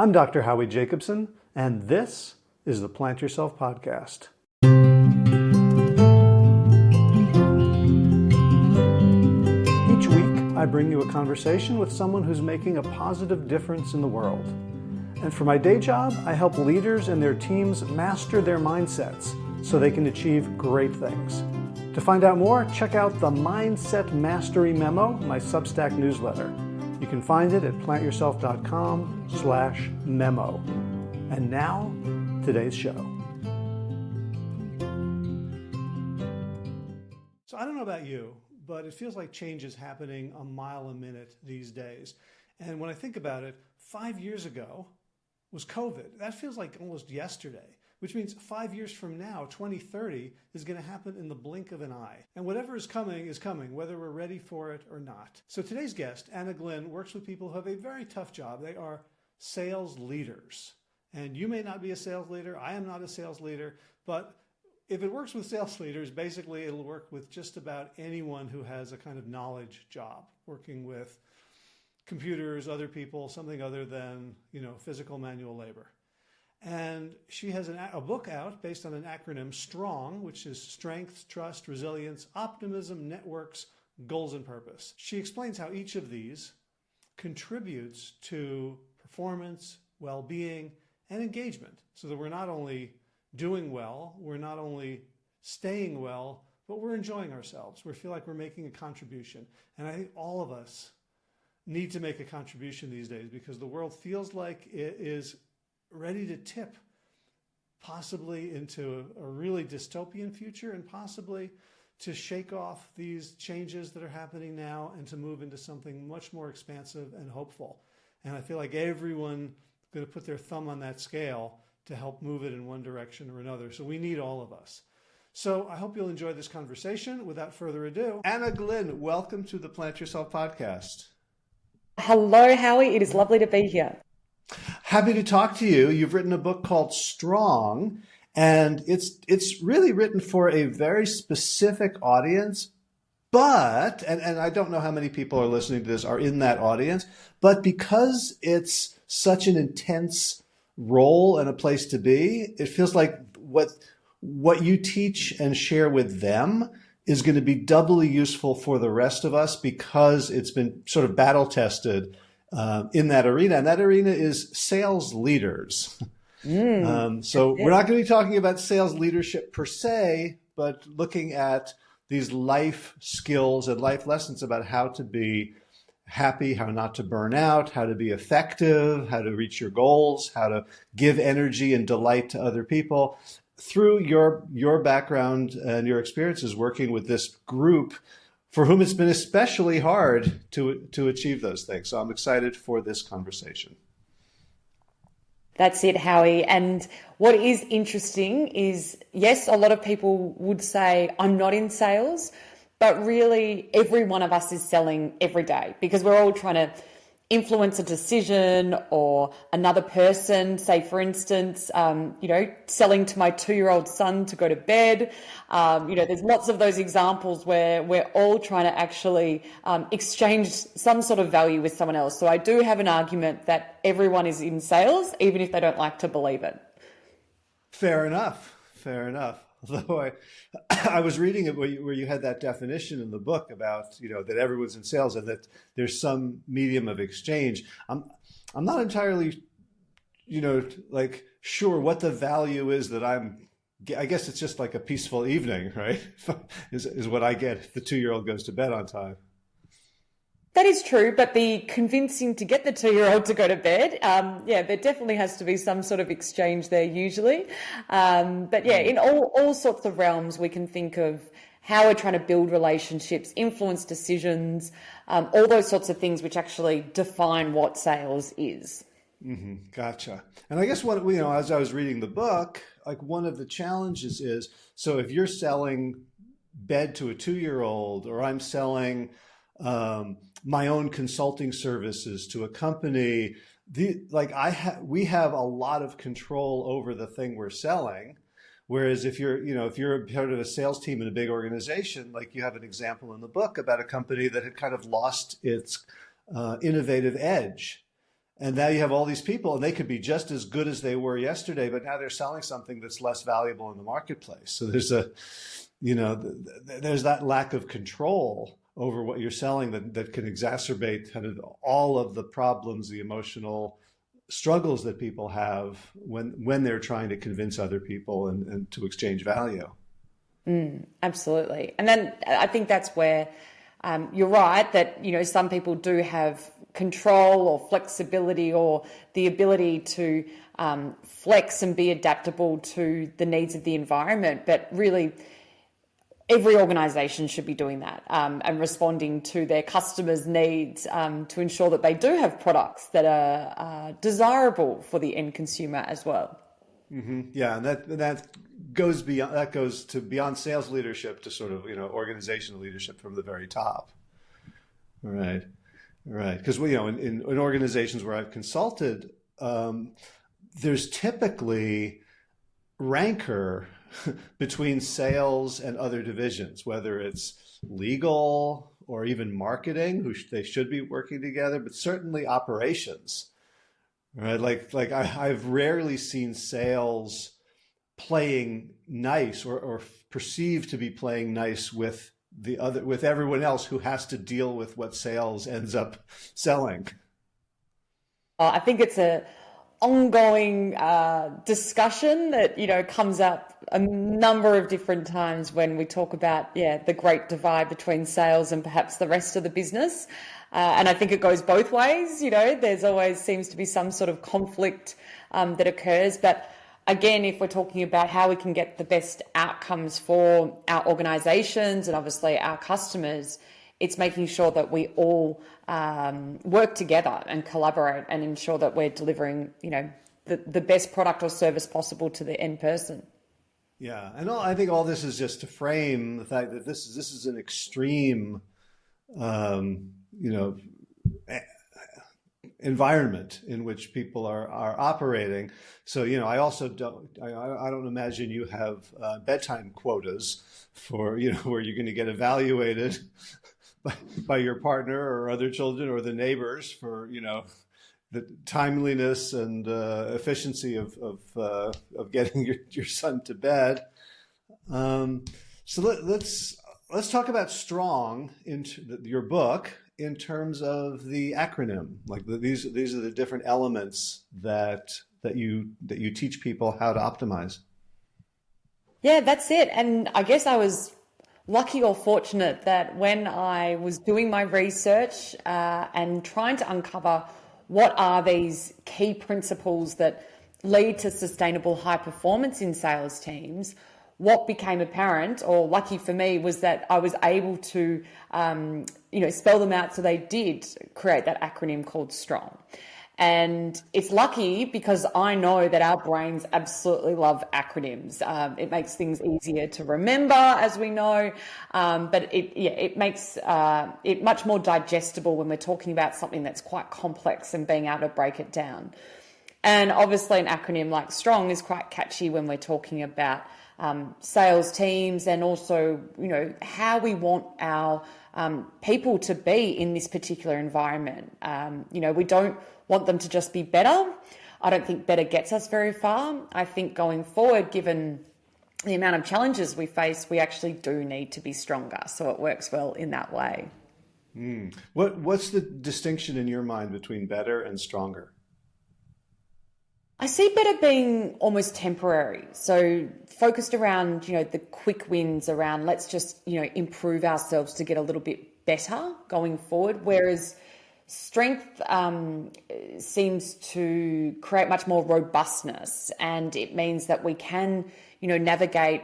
I'm Dr. Howie Jacobson, and this is the Plant Yourself Podcast. Each week, I bring you a conversation with someone who's making a positive difference in the world. And for my day job, I help leaders and their teams master their mindsets so they can achieve great things. To find out more, check out the Mindset Mastery Memo, my Substack newsletter. You can find it at plantyourself.com/memo. And now, today's show. So I don't know about you, but it feels like change is happening a mile a minute these days. And when I think about it, 5 years ago was COVID. That feels like almost yesterday, which means 5 years from now, 2030, is going to happen in the blink of an eye. And whatever is coming, whether we're ready for it or not. So today's guest, Anna Glynn, works with people who have a very tough job. They are sales leaders. And you may not be a sales leader. I am not a sales leader. But if it works with sales leaders, basically it'll work with just about anyone who has a kind of knowledge job, working with computers, other people, something other than, physical manual labor. And she has a book out based on an acronym STRONG, which is Strength, Trust, Resilience, Optimism, Networks, Goals, and Purpose. She explains how each of these contributes to performance, well-being, and engagement, so that we're not only doing well, we're not only staying well, but we're enjoying ourselves. We feel like we're making a contribution. And I think all of us need to make a contribution these days because the world feels like it is ready to tip possibly into a really dystopian future and possibly to shake off these changes that are happening now and to move into something much more expansive and hopeful. And I feel like everyone is going to put their thumb on that scale to help move it in one direction or another. So we need all of us. So I hope you'll enjoy this conversation. Without further ado, Anna Glynn, welcome to the Plant Yourself Podcast. Hello, Howie. It is lovely to be here. Happy to talk to you. You've written a book called Strong, and it's really written for a very specific audience. But, and I don't know how many people are listening to this are in that audience, but because it's such an intense role and a place to be, it feels like what you teach and share with them is going to be doubly useful for the rest of us because it's been sort of battle tested in that arena. And that arena is sales leaders. So we're not going to be talking about sales leadership per se, but looking at these life skills and life lessons about how to be happy, how not to burn out, how to be effective, how to reach your goals, how to give energy and delight to other people through your background and your experiences working with this group for whom it's been especially hard to achieve those things. So I'm excited for this conversation. That's it, Howie. And what is interesting is, yes, a lot of people would say, I'm not in sales, but really every one of us is selling every day because we're all trying to influence a decision or another person. Say, for instance, selling to my 2-year-old son to go to bed. There's lots of those examples where we're all trying to actually exchange some sort of value with someone else. So I do have an argument that everyone is in sales, even if they don't like to believe it. Fair enough. Although I was reading it where you had that definition in the book about, that everyone's in sales and that there's some medium of exchange. I'm not entirely, sure what the value is that I guess it's just like a peaceful evening, right? is what I get if the 2-year-old goes to bed on time. That is true, but the convincing to get the 2-year-old to go to bed, there definitely has to be some sort of exchange there usually. In all sorts of realms, we can think of how we're trying to build relationships, influence decisions, all those sorts of things which actually define what sales is. Mm-hmm. Gotcha. And I guess as I was reading the book, like one of the challenges is, so if you're selling bed to a 2-year-old, or I'm selling my own consulting services to a company, we have a lot of control over the thing we're selling. Whereas if you're part of a sales team in a big organization, like you have an example in the book about a company that had kind of lost its innovative edge. And now you have all these people, and they could be just as good as they were yesterday, but now they're selling something that's less valuable in the marketplace. So there's there's that lack of control over what you're selling that can exacerbate kind of all of the problems, the emotional struggles that people have when they're trying to convince other people and to exchange value. Absolutely. And then I think that's where you're right that, some people do have control or flexibility or the ability to flex and be adaptable to the needs of the environment. But really, every organisation should be doing that and responding to their customers' needs to ensure that they do have products that are desirable for the end consumer as well. Mm-hmm. Yeah, and that goes beyond sales leadership to sort of organizational leadership from the very top. Right. Because in organizations where I've consulted, there's typically rancor between sales and other divisions, whether it's legal or even marketing, they should be working together, but certainly operations. Right, like I've rarely seen sales playing nice or perceived to be playing nice with everyone else who has to deal with what sales ends up selling. I think it's a ongoing discussion that comes up a number of different times when we talk about the great divide between sales and perhaps the rest of the business. And I think it goes both ways. There's always seems to be some sort of conflict that occurs. But again, if we're talking about how we can get the best outcomes for our organizations and obviously our customers, it's making sure that we all work together and collaborate and ensure that we're delivering, the best product or service possible to the end person. Yeah, and I think all this is just to frame the fact that this is an extreme environment in which people are operating. So, I also I don't imagine you have bedtime quotas for, where you're going to get evaluated by your partner or other children or the neighbors for, the timeliness and efficiency of getting your son to bed. So let's talk about STRONG in your book in terms of the acronym. Like these are the different elements that you teach people how to optimize. Yeah, that's it. And I guess I was lucky or fortunate that when I was doing my research and trying to uncover what are these key principles that lead to sustainable high performance in sales teams, what became apparent, or lucky for me, was that I was able to, spell them out. So they did create that acronym called STRONG. And it's lucky because I know that our brains absolutely love acronyms. It makes things easier to remember, as we know, but it makes it much more digestible when we're talking about something that's quite complex and being able to break it down. And obviously an acronym like STRONG is quite catchy when we're talking about sales teams and also, how we want our people to be in this particular environment. We don't want them to just be better. I don't think better gets us very far. I think going forward, given the amount of challenges we face, we actually do need to be stronger. So it works well in that way. What's the distinction in your mind between better and stronger? I see better being almost temporary. So focused around, the quick wins around let's just, improve ourselves to get a little bit better going forward. Whereas strength seems to create much more robustness, and it means that we can, navigate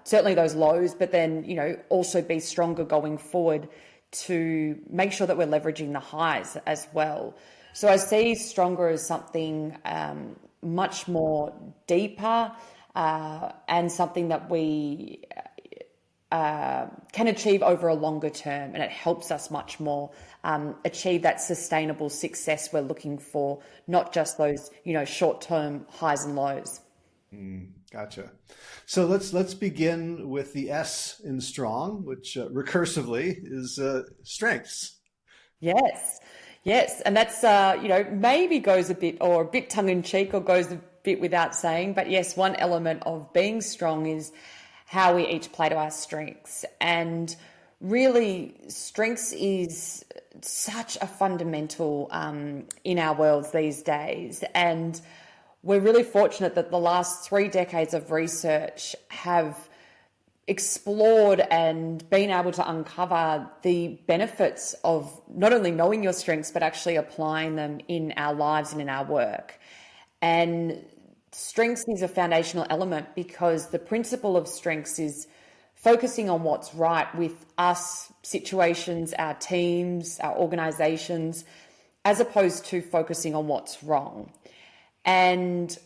certainly those lows, but then, also be stronger going forward to make sure that we're leveraging the highs as well. So I see stronger as something much more deeper and something that we can achieve over a longer term, and it helps us much more achieve that sustainable success we're looking for, not just those short-term highs and lows. Gotcha. So let's begin with the S in STRONG, which recursively is strengths. Yes. Yes, and that's, maybe goes a bit tongue in cheek or goes a bit without saying. But yes, one element of being strong is how we each play to our strengths. And really, strengths is such a fundamental in our worlds these days. And we're really fortunate that the last 3 decades of research have explored and been able to uncover the benefits of not only knowing your strengths, but actually applying them in our lives and in our work. And strengths is a foundational element because the principle of strengths is focusing on what's right with us, situations, our teams, our organizations, as opposed to focusing on what's wrong. And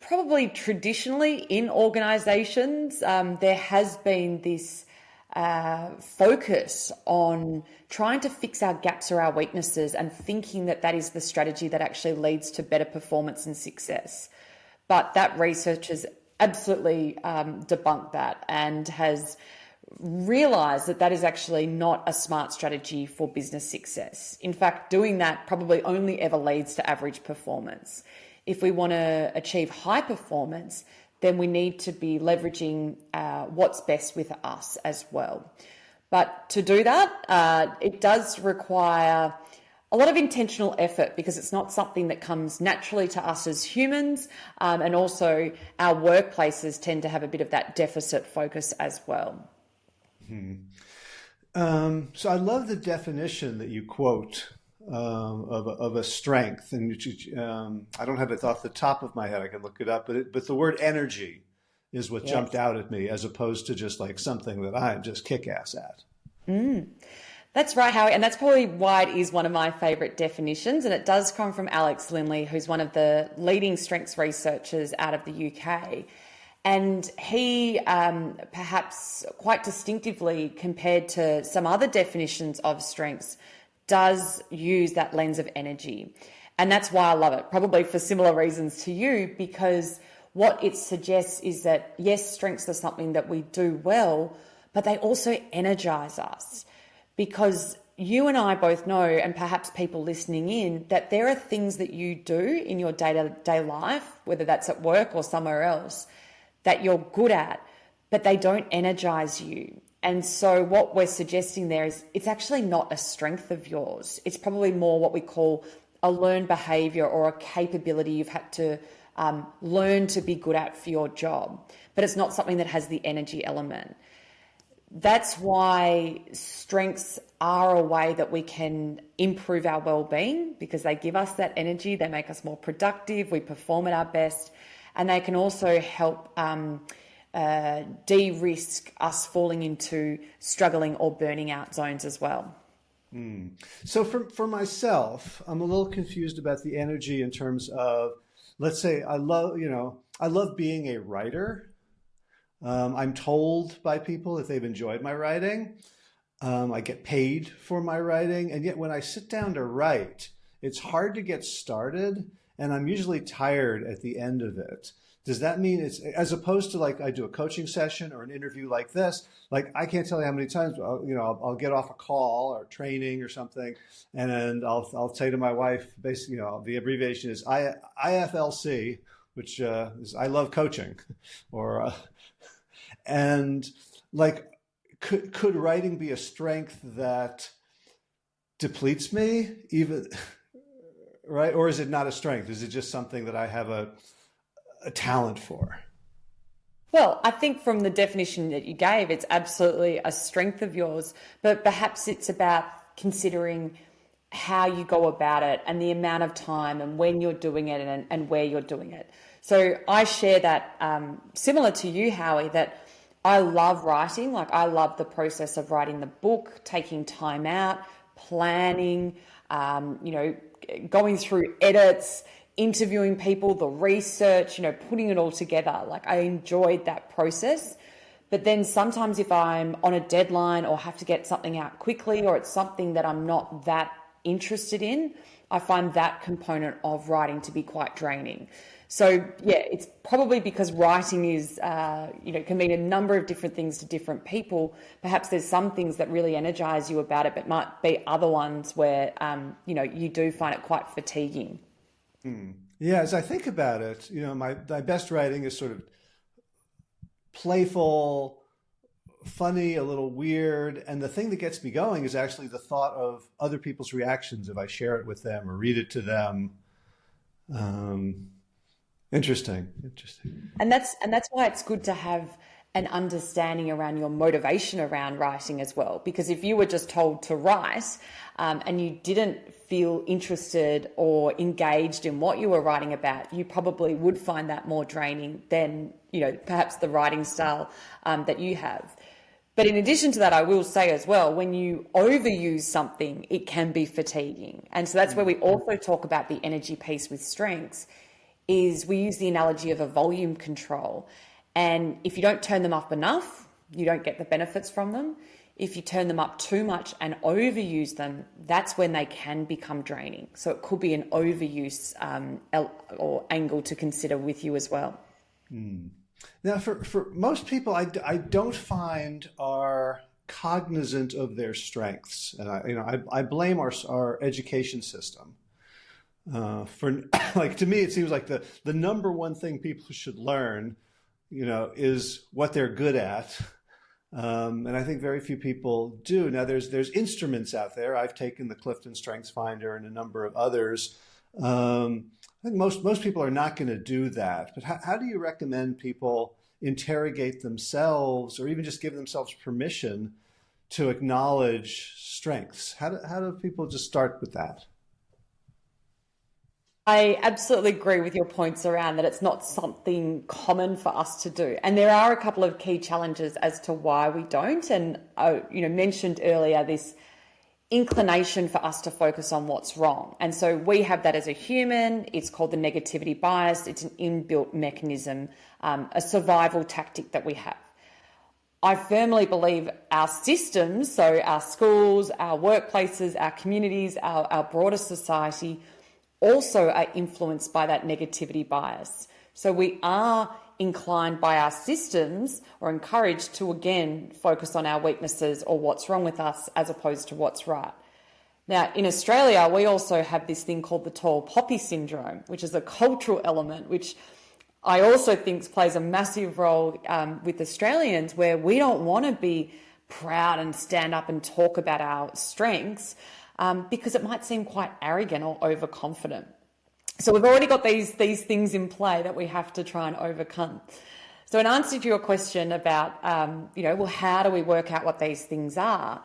probably traditionally in organizations, there has been this focus on trying to fix our gaps or our weaknesses and thinking that that is the strategy that actually leads to better performance and success. But that research has absolutely debunked that and has realized that that is actually not a smart strategy for business success. In fact, doing that probably only ever leads to average performance. If we want to achieve high performance, then we need to be leveraging what's best with us as well. But to do that, it does require a lot of intentional effort because it's not something that comes naturally to us as humans. And also our workplaces tend to have a bit of that deficit focus as well. So I love the definition that you quote of a strength, and I don't have it off the top of my head. I can look it up, but the word energy is what jumped out at me, as opposed to just like something that I'm just kick-ass at. That's right, Howie, and that's probably why it is one of my favourite definitions, and it does come from Alex Linley, who's one of the leading strengths researchers out of the UK. And he, perhaps quite distinctively compared to some other definitions of strengths, does use that lens of energy. And that's why I love it, probably for similar reasons to you, because what it suggests is that, yes, strengths are something that we do well, but they also energize us. Because you and I both know, and perhaps people listening in, that there are things that you do in your day-to-day life, whether that's at work or somewhere else, that you're good at, but they don't energize you. And so what we're suggesting there is it's actually not a strength of yours. It's probably more what we call a learned behavior or a capability you've had to learn to be good at for your job, but it's not something that has the energy element. That's why strengths are a way that we can improve our well-being, because they give us that energy, they make us more productive, we perform at our best, and they can also help de-risk us falling into struggling or burning out zones as well. So for myself, I'm a little confused about the energy in terms of, let's say I love being a writer. I'm told by people if they've enjoyed my writing. I get paid for my writing. And yet when I sit down to write, it's hard to get started. And I'm usually tired at the end of it. Does that mean it's, as opposed to like I do a coaching session or an interview like this, like I can't tell you how many times, I'll get off a call or training or something. And I'll say to my wife, basically, the abbreviation is IFLC, which is I love coaching, or and like, could writing be a strength that depletes me even, right? Or is it not a strength? Is it just something that I have a talent for? Well, I think from the definition that you gave, it's absolutely a strength of yours, but perhaps it's about considering how you go about it and the amount of time and when you're doing it and where you're doing it. So I share that, similar to you, Howie, that I love writing. Like I love the process of writing the book, taking time out, planning, going through edits, interviewing people, the research, putting it all together. Like I enjoyed that process. But then sometimes if I'm on a deadline or have to get something out quickly, or it's something that I'm not that interested in, I find that component of writing to be quite draining. So yeah, it's probably because writing is, can mean a number of different things to different people. Perhaps there's some things that really energize you about it, but might be other ones where, you do find it quite fatiguing. Yeah, as I think about it, my best writing is sort of playful, funny, a little weird. And the thing that gets me going is actually the thought of other people's reactions if I share it with them or read it to them. Interesting. And that's why it's good to have an understanding around your motivation around writing as well. Because if you were just told to write and you didn't feel interested or engaged in what you were writing about, you probably would find that more draining than, perhaps the writing style that you have. But in addition to that, I will say as well, when you overuse something, it can be fatiguing. And so that's where we also talk about the energy piece with strengths, is we use the analogy of a volume control. And if you don't turn them up enough, you don't get the benefits from them. If you turn them up too much and overuse them, that's when they can become draining. So it could be an overuse or angle to consider with you as well. Now, for most people, I don't find are cognizant of their strengths. And I blame our education system. For like, to me, it seems like the number one thing people should learn, is what they're good at. And I think very few people do. Now, there's instruments out there. I've taken the Clifton Strengths Finder and a number of others. I think most people are not going to do that. But how do you recommend people interrogate themselves or even just give themselves permission to acknowledge strengths? How do people just start with that? I absolutely agree with your points around that it's not something common for us to do. And there are a couple of key challenges as to why we don't. And I mentioned earlier this inclination for us to focus on what's wrong. And so we have that as a human. It's called the negativity bias. It's an inbuilt mechanism, a survival tactic that we have. I firmly believe our systems, so our schools, our workplaces, our communities, our broader society, also are influenced by that negativity bias. So we are inclined by our systems or encouraged to, again, focus on our weaknesses or what's wrong with us as opposed to what's right. Now, in Australia, we also have this thing called the tall poppy syndrome, which is a cultural element, which I also think plays a massive role with Australians, where we don't want to be proud and stand up and talk about our strengths because it might seem quite arrogant or overconfident. So we've already got these things in play that we have to try and overcome. So in answer to your question about, how do we work out what these things are?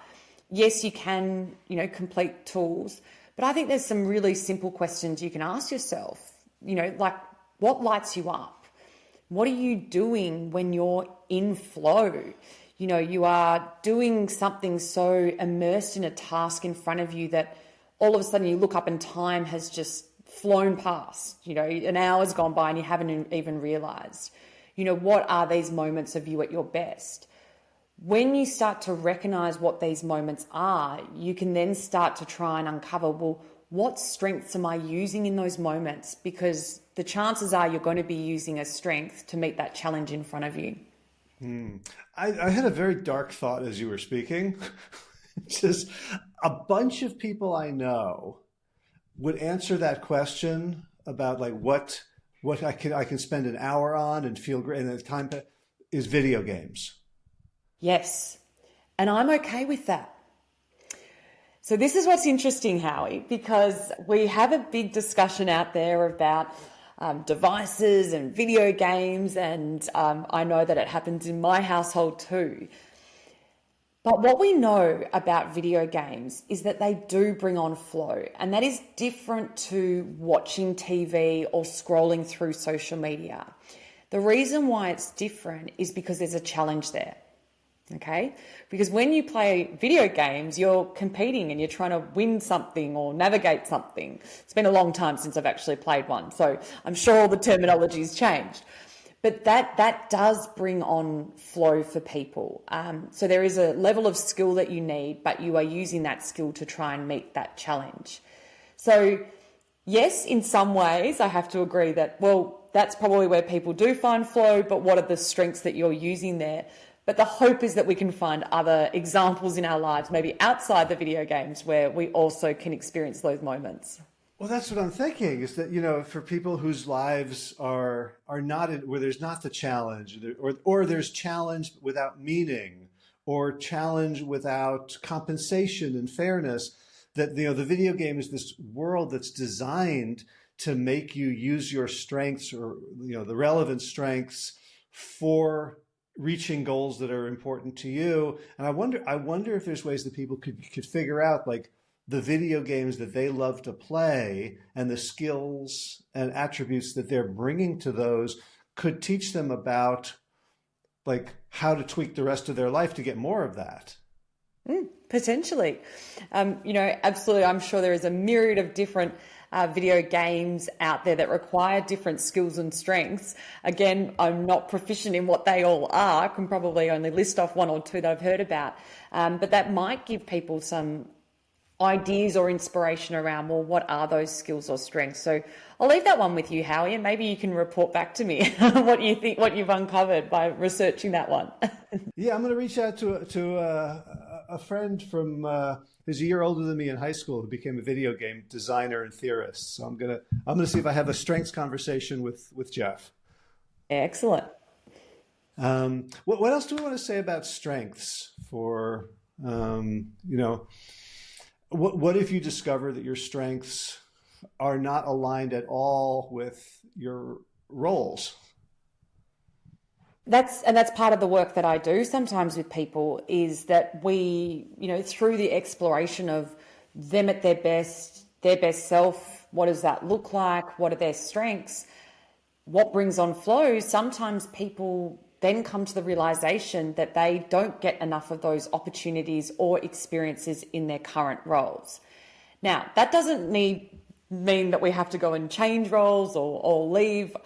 Yes, you can, complete tools, but I think there's some really simple questions you can ask yourself, like what lights you up? What are you doing when you're in flow? You are doing something so immersed in a task in front of you that all of a sudden you look up and time has just flown past, an hour's gone by and you haven't even realized. What are these moments of you at your best? When you start to recognize what these moments are, you can then start to try and uncover, well, what strengths am I using in those moments? Because the chances are you're going to be using a strength to meet that challenge in front of you. I had a very dark thought as you were speaking. Just a bunch of people I know would answer that question about like what I can spend an hour on and feel great, and the time is video games. Yes, and I'm okay with that. So this is what's interesting, Howie, because we have a big discussion out there about devices and video games, and I know that it happens in my household too. But what we know about video games is that they do bring on flow, and that is different to watching TV or scrolling through social media. The reason why it's different is because there's a challenge there. Okay? Because when you play video games, you're competing and you're trying to win something or navigate something. It's been a long time since I've actually played one, so I'm sure all the terminology's changed. But that does bring on flow for people. So there is a level of skill that you need, but you are using that skill to try and meet that challenge. So yes, in some ways, I have to agree that, well, that's probably where people do find flow, but what are the strengths that you're using there? But the hope is that we can find other examples in our lives, maybe outside the video games, where we also can experience those moments. Well, that's what I'm thinking, is that, you know, for people whose lives are not where there's not the challenge, or there's challenge without meaning, or challenge without compensation and fairness, that, you know, the video game is this world that's designed to make you use your strengths, or, you know, the relevant strengths for reaching goals that are important to you. And I wonder if there's ways that people could figure out, like, the video games that they love to play and the skills and attributes that they're bringing to those could teach them about, like, how to tweak the rest of their life to get more of that. Potentially. You know, absolutely. I'm sure there is a myriad of different video games out there that require different skills and strengths. Again, I'm not proficient in what they all are. I can probably only list off one or two that I've heard about. But that might give people some ideas or inspiration around, well, what are those skills or strengths? So I'll leave that one with you, Howie, and maybe you can report back to me what you think, what you've uncovered by researching that one. Yeah, I'm going to reach out to a friend from who's a year older than me in high school, who became a video game designer and theorist. So I'm gonna see if I have a strengths conversation with Jeff. Excellent. What else do we want to say about strengths? For you know, what if you discover that your strengths are not aligned at all with your roles? That's part of the work that I do sometimes with people, is that we, you know, through the exploration of them at their best self, what does that look like? What are their strengths? What brings on flow? Sometimes people then come to the realization that they don't get enough of those opportunities or experiences in their current roles. Now, that doesn't mean that we have to go and change roles or leave.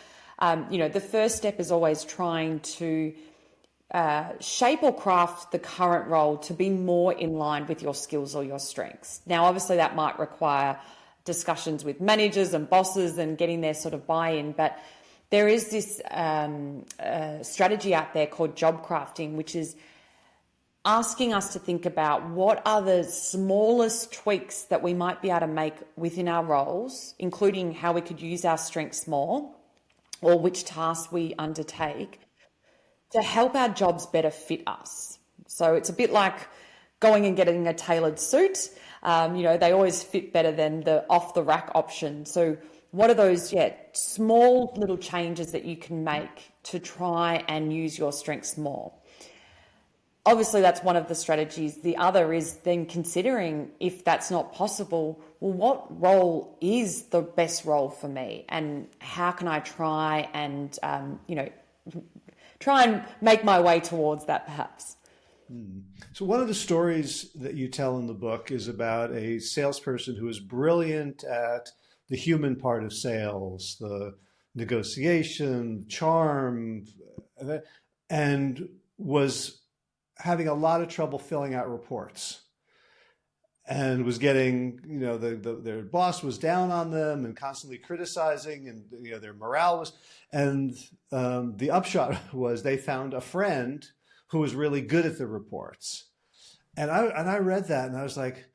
You know, the first step is always trying to shape or craft the current role to be more in line with your skills or your strengths. Now, obviously, that might require discussions with managers and bosses and getting their sort of buy-in, but there is this strategy out there called job crafting, which is asking us to think about what are the smallest tweaks that we might be able to make within our roles, including how we could use our strengths more, or which tasks we undertake to help our jobs better fit us. So it's a bit like going and getting a tailored suit. You know, they always fit better than the off-the-rack option. So what are those, small little changes that you can make to try and use your strengths more? Obviously, that's one of the strategies. The other is then considering, if that's not possible, well, what role is the best role for me, and how can I try and, try and make my way towards that, perhaps. So one of the stories that you tell in the book is about a salesperson who is brilliant at the human part of sales, the negotiation, charm, and was having a lot of trouble filling out reports, and was getting, you know, their boss was down on them and constantly criticizing, and, you know, their morale was, and the upshot was they found a friend who was really good at the reports. And I read that and I was like,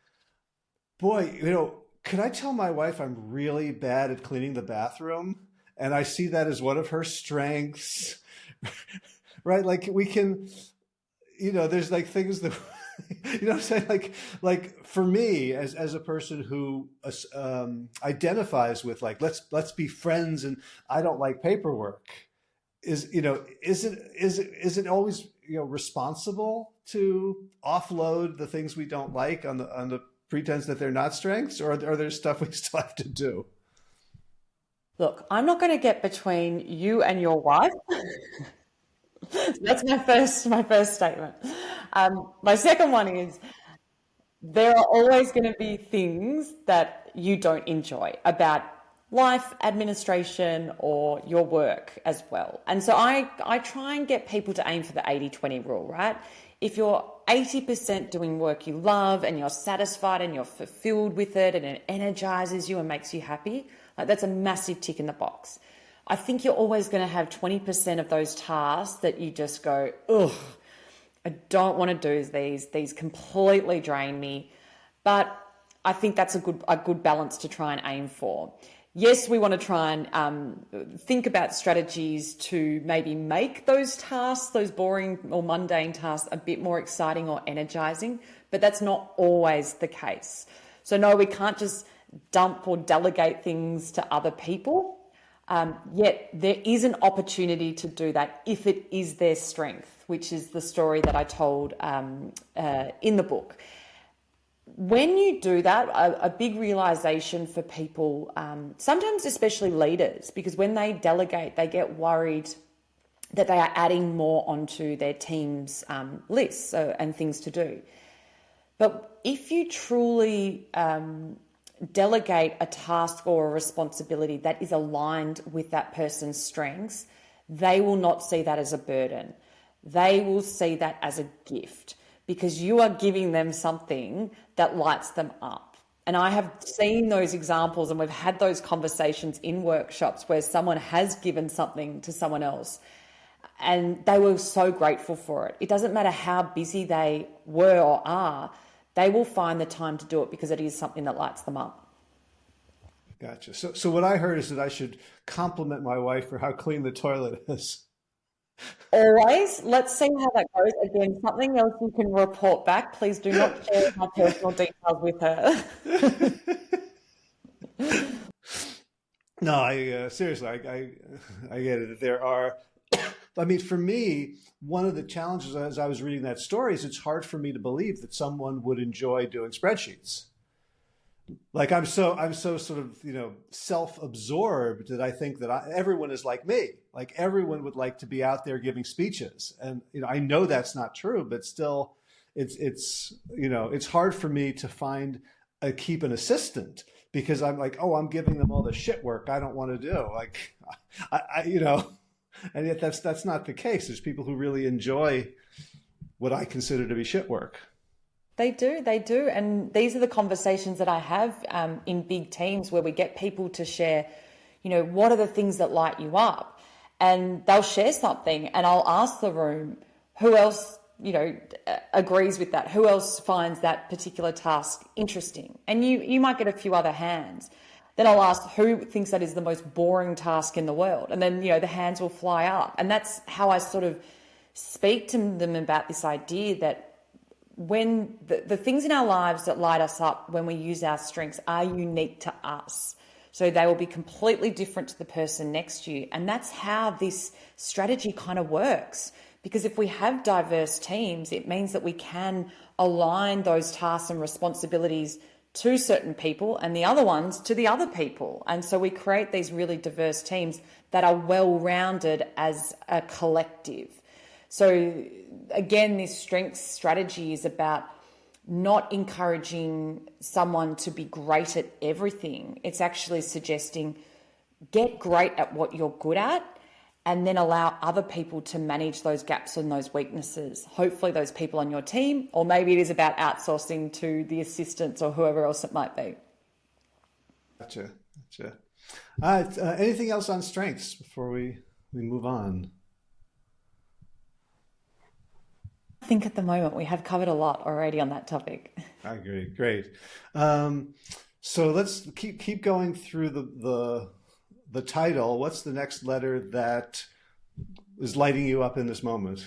boy, you know, could I tell my wife I'm really bad at cleaning the bathroom? And I see that as one of her strengths, right? Like, we can, you know, there's like things that, you know what I'm saying? Like for me, as a person who identifies with, like, let's be friends and I don't like paperwork, is it always, you know, responsible to offload the things we don't like on the pretense that they're not strengths, or are there stuff we still have to do? Look, I'm not going to get between you and your wife. That's my first statement. My second one is, there are always going to be things that you don't enjoy about life, administration, or your work as well. And so I try and get people to aim for the 80-20 rule, right? if you're 80% doing work you love and you're satisfied and you're fulfilled with it and it energizes you and makes you happy, like that's a massive tick in the box. I think you're always going to have 20% of those tasks that you just go, ugh, I don't want to do these. These completely drain me. But I think that's a good balance to try and aim for. Yes, we want to try and think about strategies to maybe make those tasks, those boring or mundane tasks, a bit more exciting or energizing, but that's not always the case. So no, we can't just dump or delegate things to other people. Yet there is an opportunity to do that if it is their strength, which is the story that I told in the book. When you do that, a big realization for people, sometimes especially leaders, because when they delegate, they get worried that they are adding more onto their team's lists and things to do. But if you truly delegate a task or a responsibility that is aligned with that person's strengths, they will not see that as a burden. They will see that as a gift, because you are giving them something that lights them up. And I have seen those examples, and we've had those conversations in workshops where someone has given something to someone else and they were so grateful for it. It doesn't matter how busy they were or are, they will find the time to do it because it is something that lights them up. Gotcha. So what I heard is that I should compliment my wife for how clean the toilet is. Always. Let's see how that goes. Again, something else you can report back. Please do not share my personal details with her. No, I seriously, I get it. There are, I mean, for me, one of the challenges as I was reading that story is it's hard for me to believe that someone would enjoy doing spreadsheets. Like I'm so sort of, self-absorbed that I think that everyone is like me. Like everyone would like to be out there giving speeches. And, I know that's not true, but still it's hard for me to keep an assistant because I'm like, oh, I'm giving them all the shit work I don't want to do. Like, and yet that's not the case. There's people who really enjoy what I consider to be shit work. They do. And these are the conversations that I have in big teams where we get people to share, what are the things that light you up? And they'll share something and I'll ask the room, who else, agrees with that? Who else finds that particular task interesting? And you might get a few other hands. Then I'll ask who thinks that is the most boring task in the world. And then, the hands will fly up. And that's how I sort of speak to them about this idea that when the things in our lives that light us up when we use our strengths are unique to us. So they will be completely different to the person next to you. And that's how this strategy kind of works. Because if we have diverse teams, it means that we can align those tasks and responsibilities to certain people and the other ones to the other people. And so we create these really diverse teams that are well-rounded as a collective. So again, this strengths strategy is about not encouraging someone to be great at everything. It's actually suggesting get great at what you're good at and then allow other people to manage those gaps and those weaknesses. Hopefully those people on your team, or maybe it is about outsourcing to the assistants or whoever else it might be. Gotcha. Anything else on strengths before we move on? I think at the moment we have covered a lot already on that topic. I agree. Great. So let's keep going through the title. What's the next letter that is lighting you up in this moment?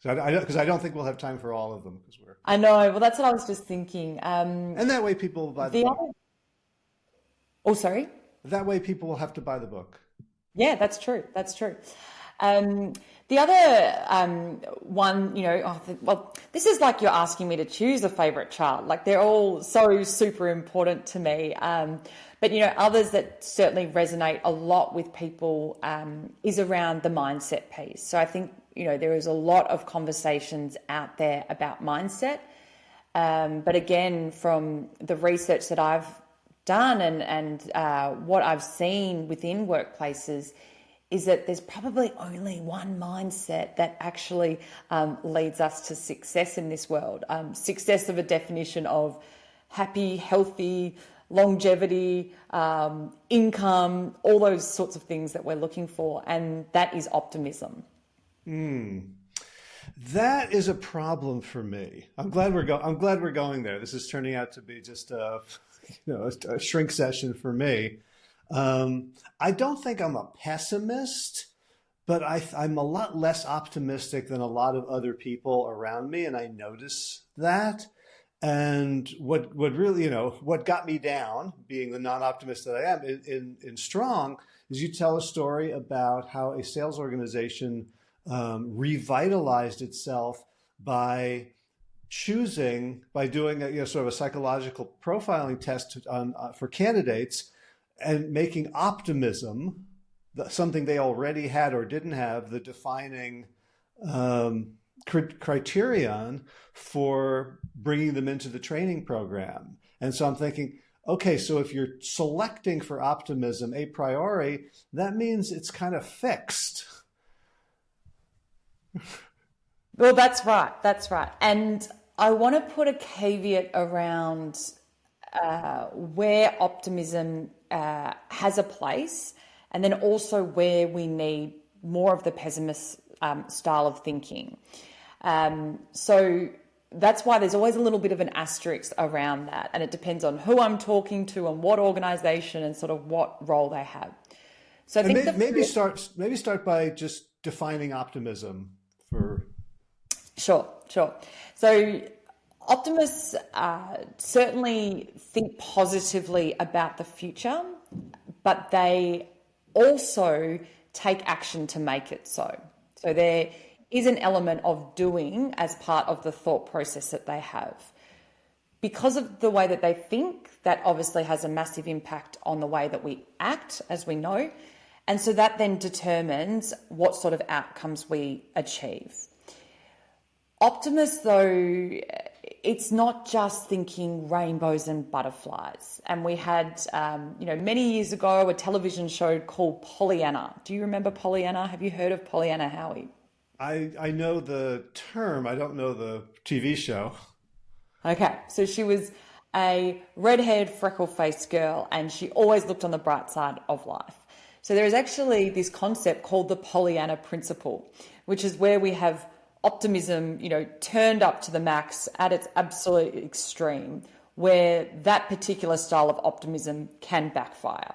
Because I don't think we'll have time for all of them. I know. Well, that's what I was just thinking. And that way people will buy the book. Oh, sorry? That way people will have to buy the book. Yeah, that's true. The other one, this is like you're asking me to choose a favorite child. Like they're all so super important to me. But, others that certainly resonate a lot with people is around the mindset piece. So I think, there is a lot of conversations out there about mindset. But again, from the research that I've done and what I've seen within workplaces is that there's probably only one mindset that actually leads us to success in this world. Success of a definition of happy, healthy, longevity, income, all those sorts of things that we're looking for. And that is optimism. That is a problem for me. I'm glad we're going there. This is turning out to be just a shrink session for me. I don't think I'm a pessimist, but I'm a lot less optimistic than a lot of other people around me, and I notice that. And what really, what got me down, being the non-optimist that I am in Strong, is you tell a story about how a sales organization revitalized itself by doing a sort of a psychological profiling test for candidates and making optimism, something they already had or didn't have, the defining criterion for bringing them into the training program. And so I'm thinking, okay, so if you're selecting for optimism a priori, that means it's kind of fixed. Well, that's right. That's right. And I want to put a caveat around where optimism has a place, and then also where we need more of the pessimist style of thinking. So that's why there's always a little bit of an asterisk around that, and it depends on who I'm talking to and what organization and sort of what role they have. So I think maybe start by just defining optimism for. Sure. So optimists certainly think positively about the future, but they also take action to make it so. So there is an element of doing as part of the thought process that they have. Because of the way that they think, that obviously has a massive impact on the way that we act, as we know. And so that then determines what sort of outcomes we achieve. Optimists, though, it's not just thinking rainbows and butterflies. And we had, many years ago, a television show called Pollyanna. Do you remember Pollyanna? Have you heard of Pollyanna, Howie? I know the term. I don't know the TV show. Okay, so she was a red-haired, freckle-faced girl, and she always looked on the bright side of life. So there is actually this concept called the Pollyanna principle, which is where we have optimism, turned up to the max at its absolute extreme, where that particular style of optimism can backfire.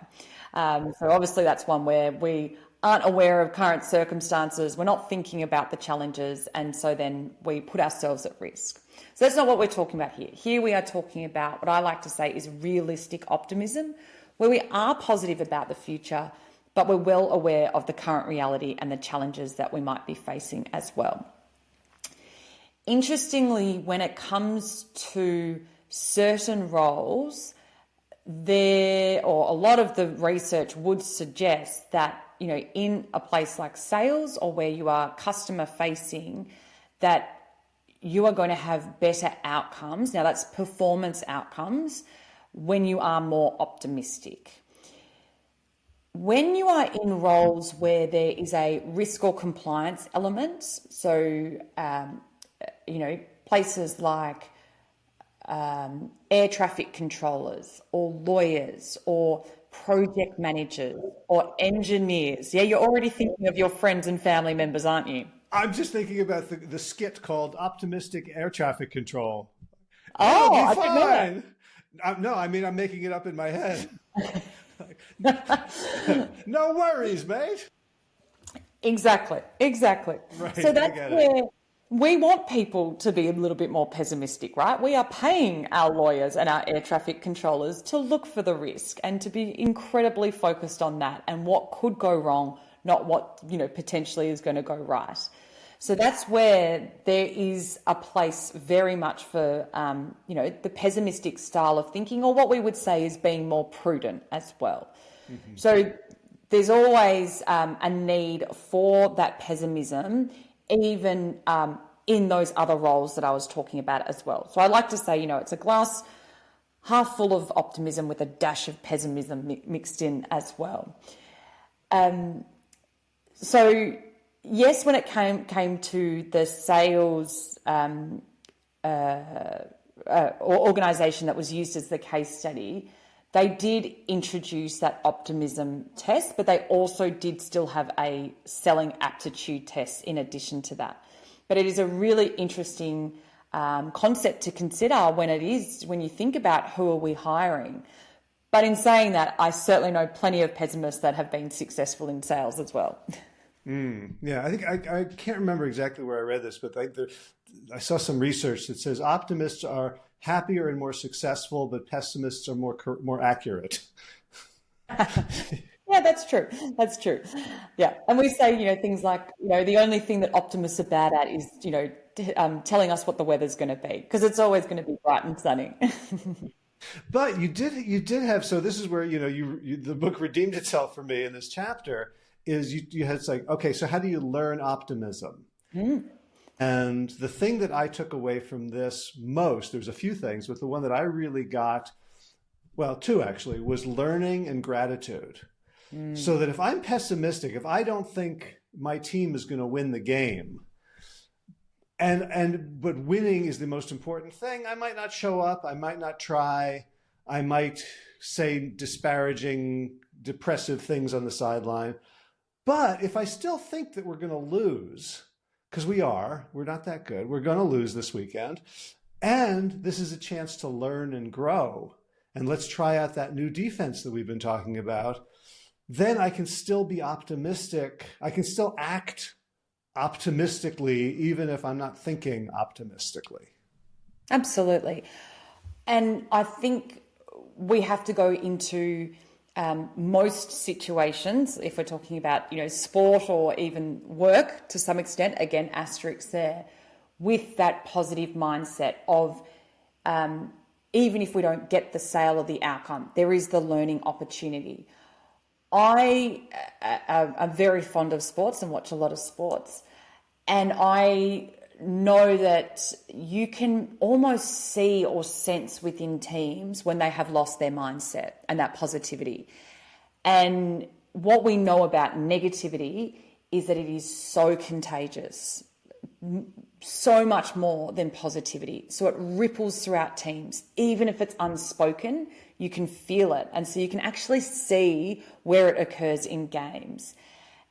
So obviously that's one where we aren't aware of current circumstances, we're not thinking about the challenges, and so then we put ourselves at risk. So that's not what we're talking about here. Here we are talking about what I like to say is realistic optimism, where we are positive about the future, but we're well aware of the current reality and the challenges that we might be facing as well. Interestingly, when it comes to certain roles, a lot of the research would suggest that, in a place like sales or where you are customer facing, that you are going to have better outcomes. Now that's performance outcomes when you are more optimistic. When you are in roles where there is a risk or compliance element, so, places like air traffic controllers or lawyers or project managers or engineers. Yeah, you're already thinking of your friends and family members, aren't you? I'm just thinking about the skit called Optimistic Air Traffic Control. Oh, I didn't know that. No, I mean, I'm making it up in my head. No worries, mate. Exactly. Right, So that's where we want people to be a little bit more pessimistic, right? We are paying our lawyers and our air traffic controllers to look for the risk and to be incredibly focused on that and what could go wrong, not what, potentially is going to go right. So that's where there is a place very much for, the pessimistic style of thinking, or what we would say is being more prudent as well. Mm-hmm. So there's always a need for that pessimism, even in those other roles that I was talking about as well. So I like to say, it's a glass half full of optimism with a dash of pessimism mixed in as well. So yes, when it came to the sales organisation that was used as the case study, they did introduce that optimism test, but they also did still have a selling aptitude test in addition to that. But it is a really interesting concept to consider when you think about who are we hiring. But in saying that, I certainly know plenty of pessimists that have been successful in sales as well. Yeah, I think I can't remember exactly where I read this, but I saw some research that says optimists are happier and more successful, but pessimists are more accurate. Yeah, that's true. That's true. Yeah. And we say, things like, the only thing that optimists are bad at is, telling us what the weather's going to be, because it's always going to be bright and sunny. But you did have, so this is where, the book redeemed itself for me in this chapter, is you had, it's like, okay, so how do you learn optimism? And the thing that I took away from this most, there's a few things, but the one that I really got, well, two actually, was learning and gratitude. So that if I'm pessimistic, if I don't think my team is going to win the game, but winning is the most important thing, I might not show up, I might not try, I might say disparaging, depressive things on the sideline. But if I still think that we're going to lose, because we're not that good, we're going to lose this weekend, and this is a chance to learn and grow, and let's try out that new defense that we've been talking about, then I can still be optimistic. I can still act optimistically, even if I'm not thinking optimistically. Absolutely. And I think we have to go into most situations, if we're talking about, sport or even work to some extent, again, asterisks there, with that positive mindset of even if we don't get the sale or the outcome, there is the learning opportunity. I am very fond of sports and watch a lot of sports. And I know that you can almost see or sense within teams when they have lost their mindset and that positivity. And what we know about negativity is that it is so contagious, so much more than positivity. So it ripples throughout teams. Even if it's unspoken, you can feel it. And so you can actually see where it occurs in games.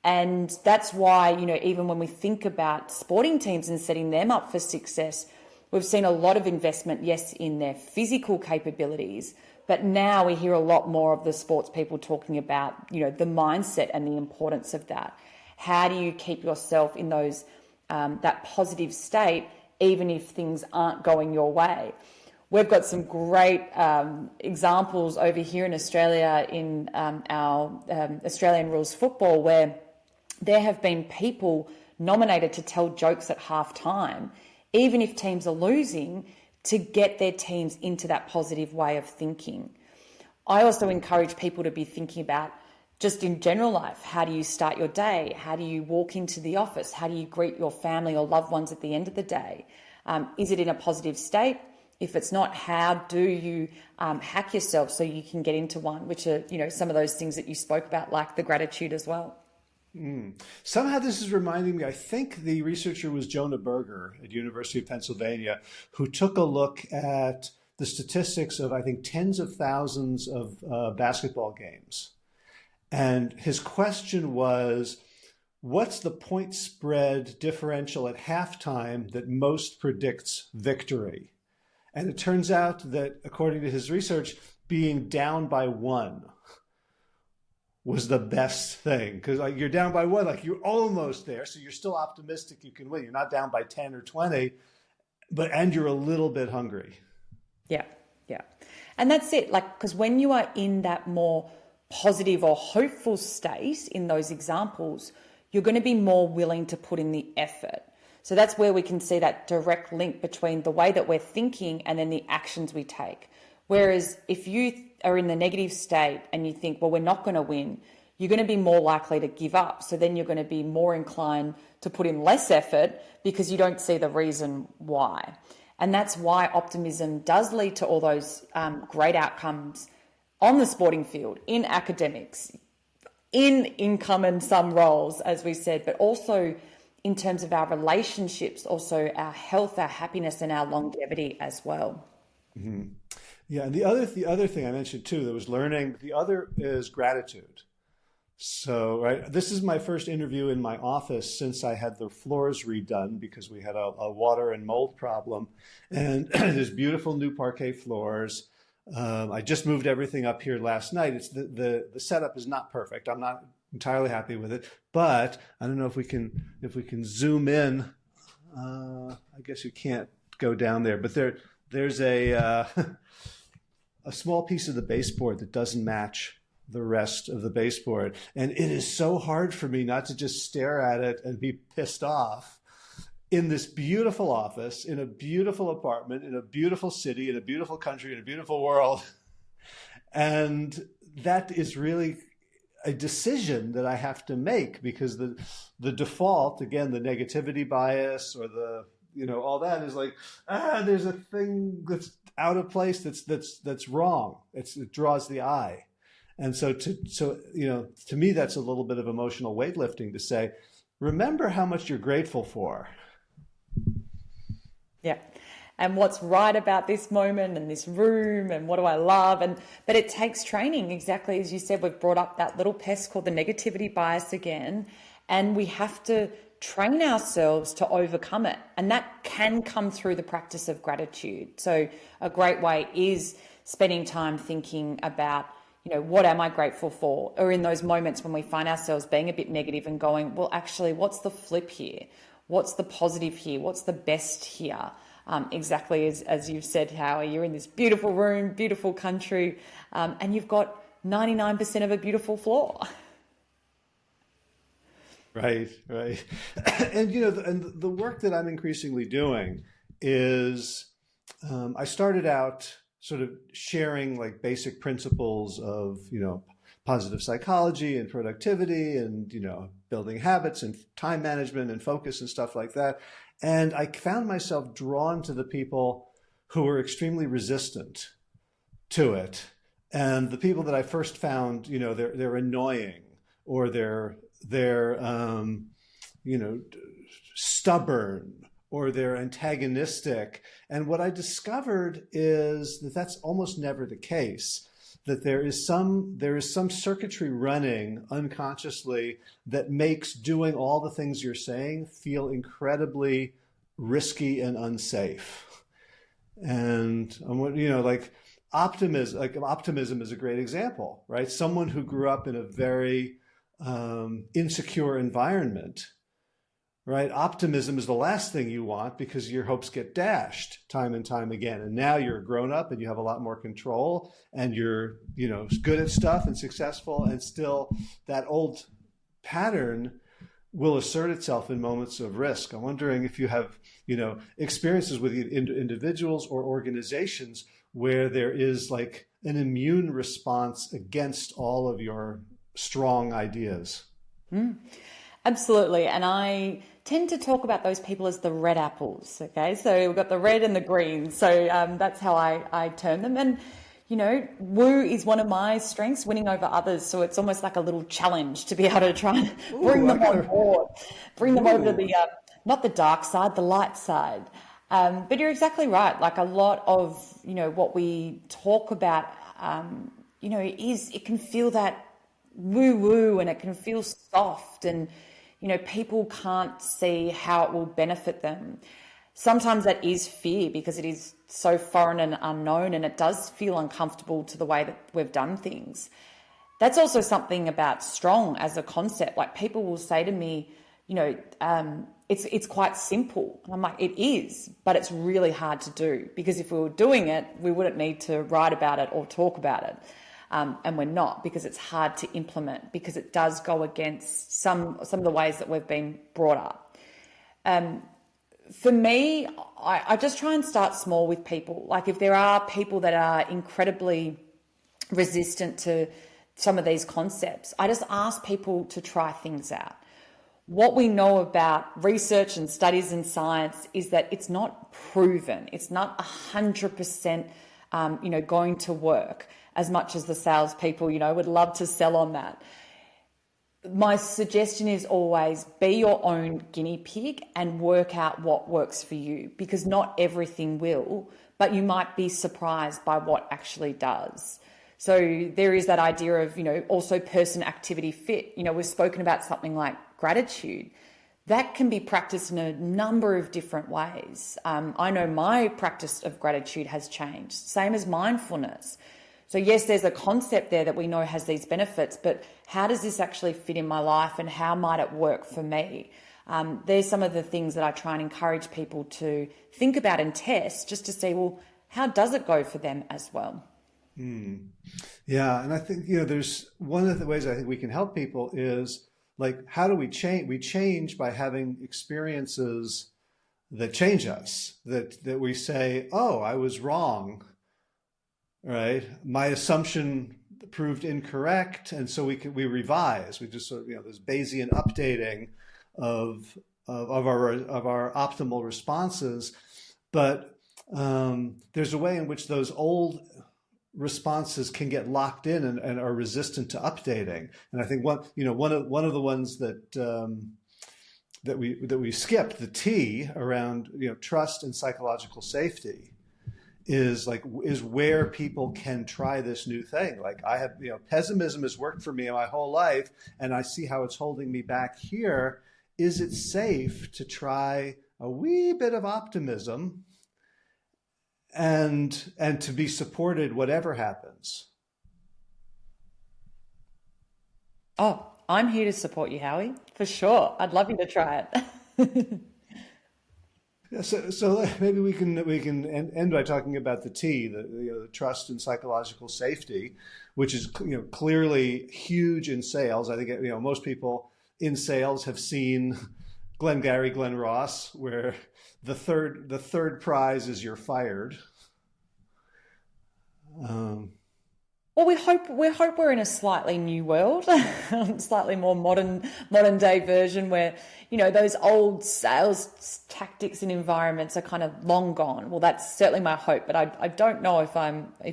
And that's why, even when we think about sporting teams and setting them up for success, we've seen a lot of investment, yes, in their physical capabilities, but now we hear a lot more of the sports people talking about, the mindset and the importance of that. How do you keep yourself in those that positive state, even if things aren't going your way? We've got some great examples over here in Australia in our Australian rules football, where there have been people nominated to tell jokes at halftime, even if teams are losing, to get their teams into that positive way of thinking. I also encourage people to be thinking about, just in general life, how do you start your day? How do you walk into the office? How do you greet your family or loved ones at the end of the day? Is it in a positive state? If it's not, how do you hack yourself so you can get into one, which are, some of those things that you spoke about, like the gratitude as well. Somehow this is reminding me, I think the researcher was Jonah Berger at University of Pennsylvania, who took a look at the statistics of, I think, tens of thousands of basketball games. And his question was, what's the point spread differential at halftime that most predicts victory? And it turns out that, according to his research, being down by 1 was the best thing, because you're down by 1, you're almost there, so you're still optimistic you can win. You're not down by 10 or 20, and you're a little bit hungry. Yeah. And that's it, because when you are in that more positive or hopeful state in those examples, you're going to be more willing to put in the effort. So that's where we can see that direct link between the way that we're thinking and then the actions we take. Whereas if you are in the negative state and you think, well, we're not going to win, you're going to be more likely to give up. So then you're going to be more inclined to put in less effort because you don't see the reason why. And that's why optimism does lead to all those great outcomes on the sporting field, in academics. in income and some roles, as we said, but also in terms of our relationships, also our health, our happiness, and our longevity as well. Mm-hmm. Yeah, and the other thing I mentioned too that was learning. The other is gratitude. So, right, this is my first interview in my office since I had the floors redone because we had a water and mold problem, and there's beautiful new parquet floors. I just moved everything up here last night. It's the setup is not perfect. I'm not entirely happy with it, but I don't know if we can zoom in. I guess you can't go down there, but there's a a small piece of the baseboard that doesn't match the rest of the baseboard, and it is so hard for me not to just stare at it and be pissed off in this beautiful office, in a beautiful apartment, in a beautiful city, in a beautiful country, in a beautiful world. And that is really a decision that I have to make because the default, again, the negativity bias or the, all that is like, there's a thing that's out of place that's wrong. It draws the eye. And so to me, that's a little bit of emotional weightlifting to say, remember how much you're grateful for. Yeah. And what's right about this moment and this room and what do I love? But it takes training, exactly as you said. We've brought up that little pest called the negativity bias again, and we have to train ourselves to overcome it. And that can come through the practice of gratitude. So a great way is spending time thinking about, what am I grateful for? Or in those moments when we find ourselves being a bit negative and going, well, actually, what's the flip here? What's the positive here? What's the best here? Exactly as you've said, Howie, you're in this beautiful room, beautiful country, and you've got 99% of a beautiful floor. Right. And, and the work that I'm increasingly doing is I started out sort of sharing like basic principles of, positive psychology and productivity and, building habits and time management and focus and stuff like that. And I found myself drawn to the people who were extremely resistant to it. And the people that I first found, they're annoying or they're stubborn or they're antagonistic. And what I discovered is that that's almost never the case, that there is some circuitry running unconsciously that makes doing all the things you're saying feel incredibly risky and unsafe. And like optimism is a great example, right? Someone who grew up in a very insecure environment, right? Optimism is the last thing you want because your hopes get dashed time and time again. And now you're a grown up and you have a lot more control and you're, good at stuff and successful, and still that old pattern will assert itself in moments of risk. I'm wondering if you have, experiences with individuals or organizations where there is like an immune response against all of your strong ideas. Absolutely. And I tend to talk about those people as the red apples. Okay. So we've got the red and the green. So that's how I term them. And, woo is one of my strengths, winning over others. So it's almost like a little challenge to be able to try and bring them on board, bring them over to the, not the dark side, the light side. But you're exactly right. Like a lot of, what we talk about, is it can feel that woo-woo and it can feel soft and, people can't see how it will benefit them. Sometimes that is fear because it is so foreign and unknown and it does feel uncomfortable to the way that we've done things. That's also something about strong as a concept. Like people will say to me, it's quite simple. And I'm like, it is, but it's really hard to do because if we were doing it, we wouldn't need to write about it or talk about it. And we're not, because it's hard to implement, because it does go against some of the ways that we've been brought up. For me, I just try and start small with people. Like if there are people that are incredibly resistant to some of these concepts, I just ask people to try things out. What we know about research and studies and science is that it's not proven. It's not 100%, going to work, as much as the salespeople, would love to sell on that. my suggestion is always be your own guinea pig and work out what works for you, because not everything will, but you might be surprised by what actually does. So there is that idea of, also person activity fit. We've spoken about something like gratitude. That can be practiced in a number of different ways. I know my practice of gratitude has changed, same as mindfulness. So yes, there's a concept there that we know has these benefits, but how does this actually fit in my life and how might it work for me? There's some of the things that I try and encourage people to think about and test, just to see, well, how does it go for them as well? Yeah, and I think, there's one of the ways I think we can help people is, like, how do we change? We change by having experiences that change us, that we say, oh, I was wrong, right? My assumption proved incorrect. And so we revise. We just sort of, this Bayesian updating of our optimal responses. But there's a way in which those old responses can get locked in and are resistant to updating. And I think one of the ones that we skipped, the T around trust and psychological safety, is where people can try this new thing. Like, I have, pessimism has worked for me my whole life, and I see how it's holding me back here. Is it safe to try a wee bit of optimism and to be supported whatever happens? Oh, I'm here to support you, Howie, for sure. I'd love you to try it. Yeah, so maybe we can end by talking about the T, the trust and psychological safety, which is clearly huge in sales. I think most people in sales have seen Glengarry Glen Ross, where the third prize is you're fired. Well, we hope we're in a slightly new world, slightly more modern day version where, those old sales tactics and environments are kind of long gone. Well, that's certainly my hope, but I don't know if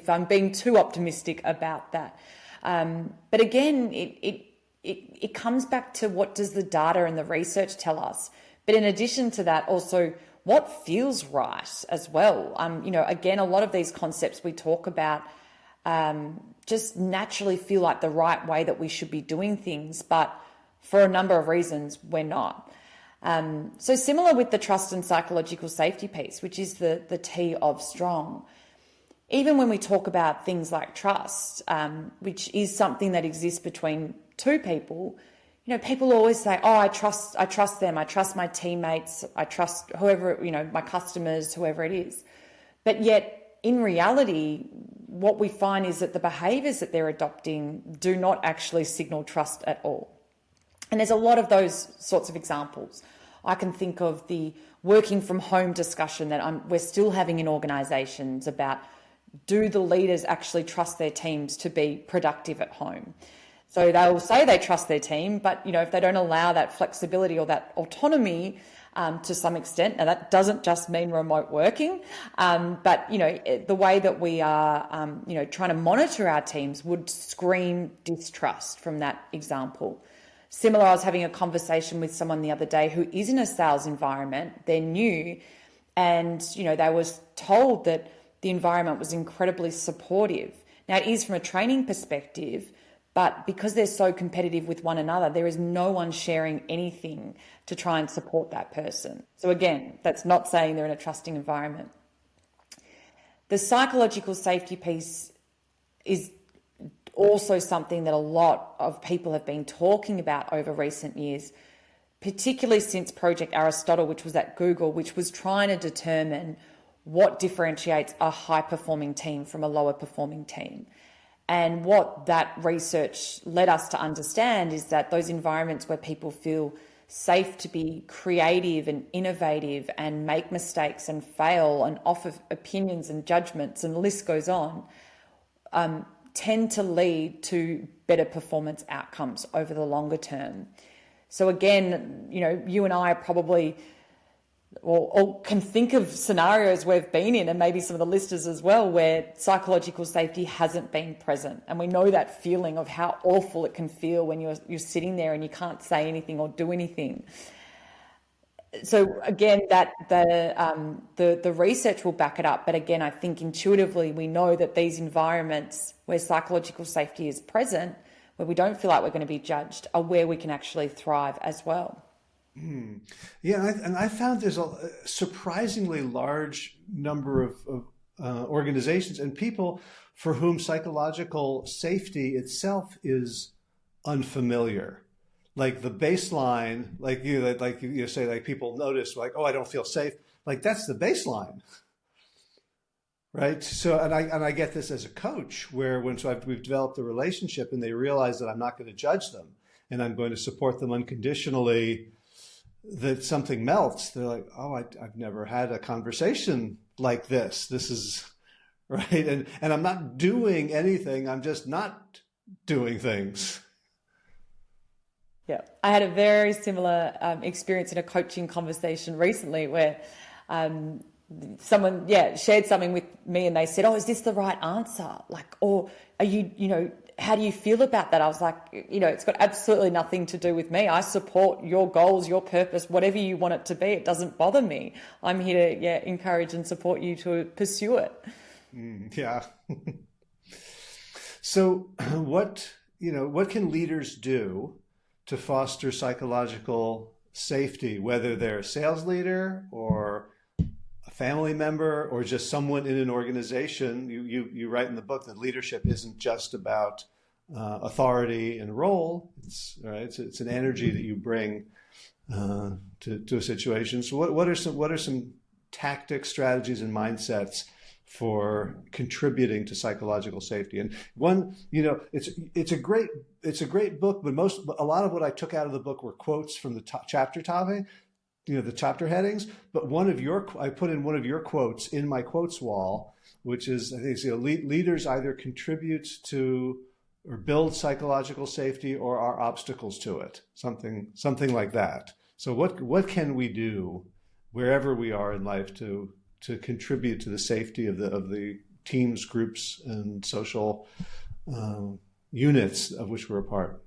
I'm being too optimistic about that. But again, it comes back to, what does the data and the research tell us? But in addition to that, also what feels right as well. Again, a lot of these concepts we talk about just naturally feel like the right way that we should be doing things, but for a number of reasons, we're not. So similar with the trust and psychological safety piece, which is the T of strong. Even when we talk about things like trust, which is something that exists between two people, people always say, oh, I trust them. I trust my teammates. I trust whoever, my customers, whoever it is. But yet, in reality, what we find is that the behaviours that they're adopting do not actually signal trust at all. And there's a lot of those sorts of examples. I can think of the working from home discussion that we're still having in organisations about, do the leaders actually trust their teams to be productive at home? So they'll say they trust their team, but if they don't allow that flexibility or that autonomy to some extent, now that doesn't just mean remote working, but the way that we are trying to monitor our teams would scream distrust from that example. Similar, I was having a conversation with someone the other day who is in a sales environment. They're new, and they was told that the environment was incredibly supportive. Now, it is from a training perspective, but because they're so competitive with one another, there is no one sharing anything to try and support that person. So again, that's not saying they're in a trusting environment. The psychological safety piece is also something that a lot of people have been talking about over recent years, particularly since Project Aristotle, which was at Google, which was trying to determine what differentiates a high-performing team from a lower-performing team. And what that research led us to understand is that those environments where people feel safe to be creative and innovative and make mistakes and fail and offer opinions and judgments, and the list goes on, tend to lead to better performance outcomes over the longer term. So again, you and I are probably or can think of scenarios we've been in, and maybe some of the listeners as well, where psychological safety hasn't been present. And we know that feeling of how awful it can feel when you're sitting there and you can't say anything or do anything. So again, that the research will back it up. But again, I think intuitively we know that these environments where psychological safety is present, where we don't feel like we're going to be judged, are where we can actually thrive as well. Yeah, and I found there's a surprisingly large number of organizations and people for whom psychological safety itself is unfamiliar. Like the baseline, like you say, like people notice, like, oh, I don't feel safe. Like that's the baseline, right? So, and I get this as a coach, where we've developed a relationship and they realize that I'm not going to judge them and I'm going to support them unconditionally, that something melts. They're like, oh, I've never had a conversation like this. This is right. And I'm not doing anything. I'm just not doing things. Yeah. I had a very similar experience in a coaching conversation recently where someone, shared something with me and they said, oh, is this the right answer? Like, or are you, how do you feel about that? I was like, it's got absolutely nothing to do with me. I support your goals, your purpose, whatever you want it to be. It doesn't bother me. I'm here to encourage and support you to pursue it. Yeah. So what can leaders do to foster psychological safety, whether they're a sales leader or a family member or just someone in an organization? You write in the book that leadership isn't just about authority and role. It's an energy that you bring to a situation. So what are some tactics, strategies, and mindsets for contributing to psychological safety? And one, it's a great book, but a lot of what I took out of the book were quotes from the chapter topic, the chapter headings. But I put in one of your quotes in my quotes wall, which is, I think, leaders either contribute to or build psychological safety or are obstacles to it. Something like that. So what can we do wherever we are in life to contribute to the safety of the teams, groups, and social units of which we're a part?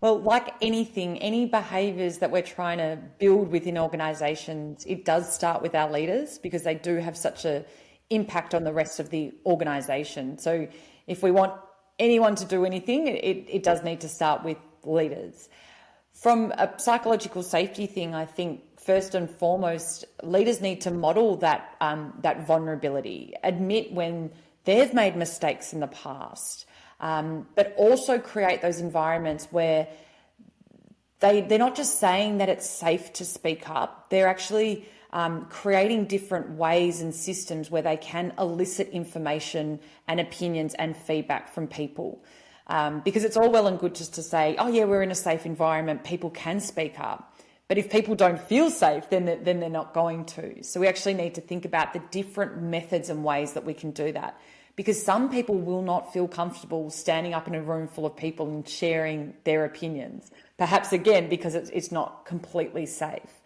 Well, like anything, any behaviours that we're trying to build within organisations, it does start with our leaders because they do have such an impact on the rest of the organisation. So if we want anyone to do anything, it does need to start with leaders. From a psychological safety thing, I think first and foremost, leaders need to model that vulnerability, admit when they've made mistakes in the past, but also create those environments where they're not just saying that it's safe to speak up, they're actually creating different ways and systems where they can elicit information and opinions and feedback from people. Because it's all well and good just to say, oh yeah, we're in a safe environment, people can speak up. But if people don't feel safe, then they're not going to. So we actually need to think about the different methods and ways that we can do that. Because some people will not feel comfortable standing up in a room full of people and sharing their opinions. Perhaps again, because it's not completely safe.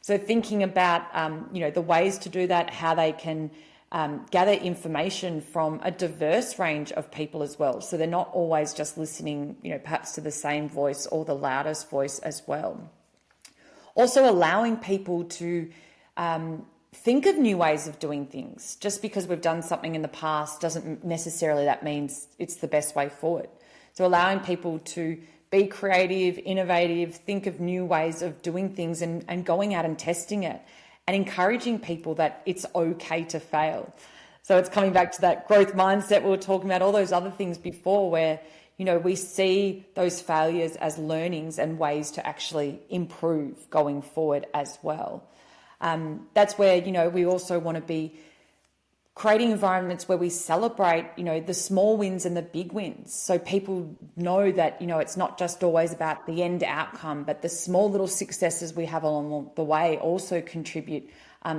So thinking about, the ways to do that, how they can gather information from a diverse range of people as well. So they're not always just listening, perhaps to the same voice or the loudest voice as well. Also allowing people to think of new ways of doing things. Just because we've done something in the past doesn't necessarily that means it's the best way forward. So allowing people to be creative, innovative, think of new ways of doing things and going out and testing it, and encouraging people that it's okay to fail. So it's coming back to that growth mindset we were talking about, all those other things before where, we see those failures as learnings and ways to actually improve going forward as well. That's where, we also want to be creating environments where we celebrate, the small wins and the big wins. So people know that, it's not just always about the end outcome, but the small little successes we have along the way also contribute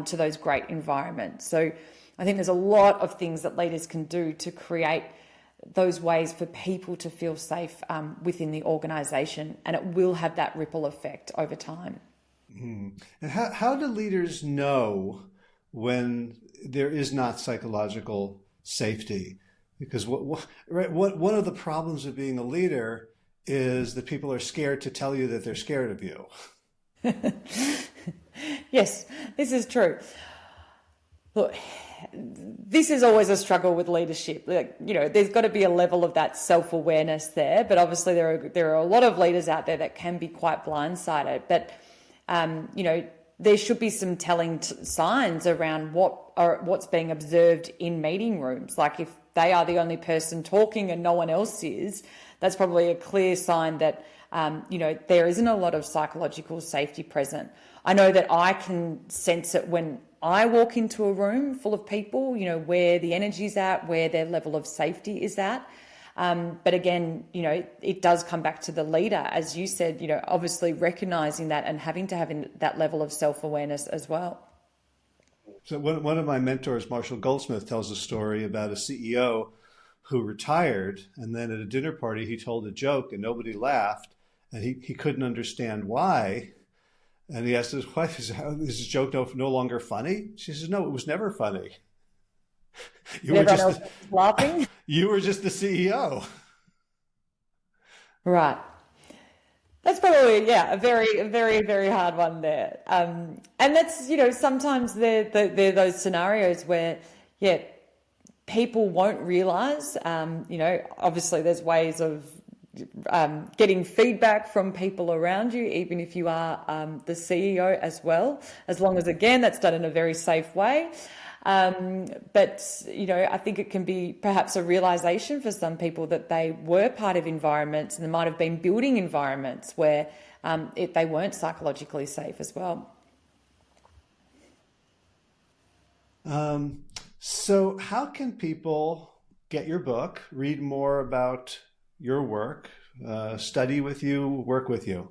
to those great environments. So I think there's a lot of things that leaders can do to create those ways for people to feel safe within the organisation, and it will have that ripple effect over time. And how do leaders know when there is not psychological safety? Because one of the problems of being a leader is that people are scared to tell you that they're scared of you. Yes, this is true. Look, this is always a struggle with leadership. Like, there's got to be a level of that self-awareness there, but obviously there are a lot of leaders out there that can be quite blindsided. But there should be some telling signs around what's being observed in meeting rooms. Like if they are the only person talking and no one else is, that's probably a clear sign that there isn't a lot of psychological safety present. I know that I can sense it when I walk into a room full of people, where the energy's at, where their level of safety is at. But again, it does come back to the leader, as you said, obviously recognizing that and having to have that level of self-awareness as well. So one of my mentors, Marshall Goldsmith, tells a story about a CEO who retired, and then at a dinner party, he told a joke and nobody laughed, and he couldn't understand why. And he asked his wife, is this joke no longer funny? She says, no, it was never funny. You were just laughing. You were just the CEO. Right. That's probably, a very, very, very hard one there. And that's, sometimes there are those scenarios where, people won't realise, obviously there's ways of getting feedback from people around you, even if you are the CEO as well, as long as, again, that's done in a very safe way. But, I think it can be perhaps a realisation for some people that they were part of environments and they might have been building environments where they weren't psychologically safe as well. So how can people get your book, read more about your work, study with you, work with you?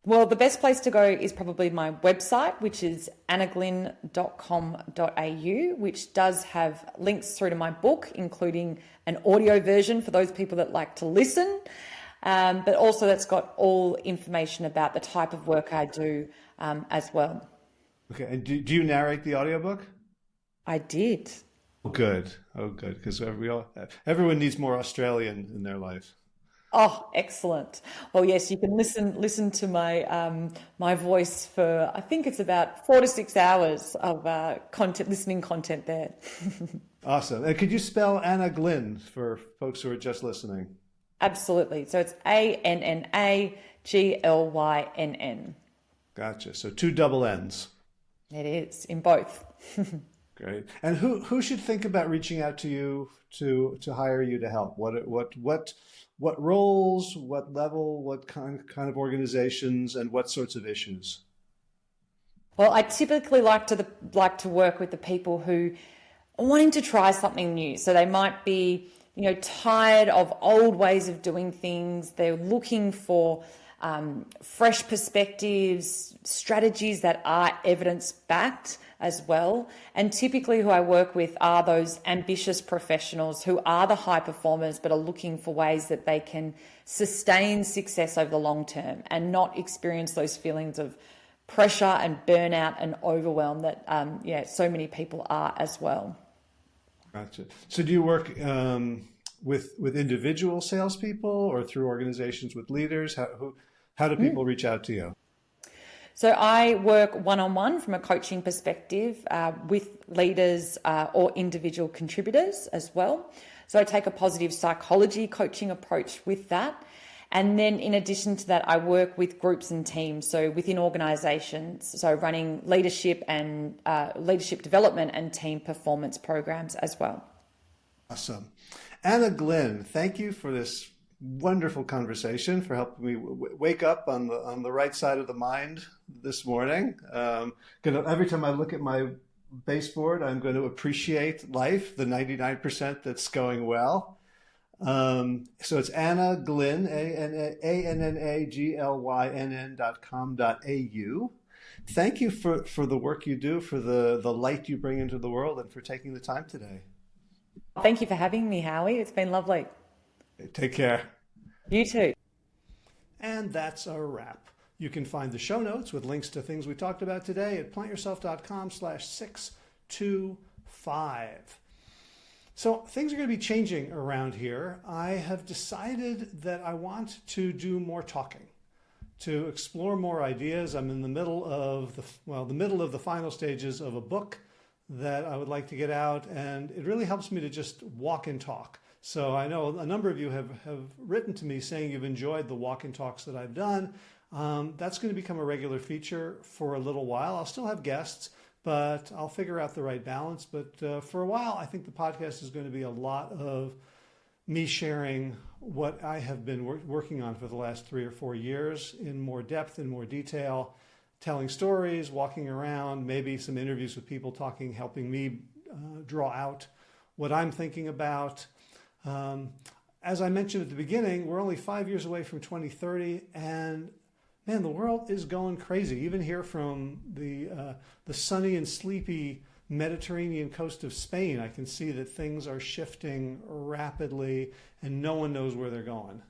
Well, the best place to go is probably my website, which is annaglynn.com.au, which does have links through to my book, including an audio version for those people that like to listen. But also that's got all information about the type of work I do as well. Okay. And do you narrate the audiobook? I did. Oh, good. Because everyone needs more Australian in their life. Oh, excellent. Well, yes, you can listen to my my voice for, I think it's about 4 to 6 hours of listening content there. Awesome. And could you spell Anna Glynn for folks who are just listening? Absolutely. So it's ANNAGLYNN. Gotcha. So 2 double N's. It is in both. Great. And who should think about reaching out to you to hire you to help? What roles, what level, what kind of organizations, and what sorts of issues? Well, I typically like to work with the people who are wanting to try something new. So they might be, tired of old ways of doing things. They're looking for fresh perspectives, strategies that are evidence-backed as well. And typically who I work with are those ambitious professionals who are the high performers but are looking for ways that they can sustain success over the long term and not experience those feelings of pressure and burnout and overwhelm that so many people are as well. Gotcha. So do you work with individual salespeople or through organizations with leaders? How do people reach out to you? So I work one-on-one from a coaching perspective with leaders or individual contributors as well. So I take a positive psychology coaching approach with that. And then in addition to that, I work with groups and teams, so within organisations, so running leadership and leadership development and team performance programs as well. Awesome. Anna Glynn, thank you for this wonderful conversation, for helping me wake up on the right side of the mind this morning. Every time I look at my baseboard, I'm going to appreciate life, the 99% that's going well. So it's Anna Glynn, ANNAGLYNN.com.au. Thank you for the work you do, for the light you bring into the world, and for taking the time today. Thank you for having me, Howie. It's been lovely. Take care. You too. And that's a wrap. You can find the show notes with links to things we talked about today at plantyourself.com/625. So things are going to be changing around here. I have decided that I want to do more talking, to explore more ideas. I'm in the middle of the final stages of a book that I would like to get out, and it really helps me to just walk and talk. So I know a number of you have written to me saying you've enjoyed the walk and talks that I've done. That's going to become a regular feature for a little while. I'll still have guests, but I'll figure out the right balance. But for a while, I think the podcast is going to be a lot of me sharing what I have been working on for the last 3 or 4 years in more depth and more detail, telling stories, walking around, maybe some interviews with people talking, helping me draw out what I'm thinking about. As I mentioned at the beginning, we're only 5 years away from 2030, and man, the world is going crazy. Even here from the sunny and sleepy Mediterranean coast of Spain, I can see that things are shifting rapidly and no one knows where they're going.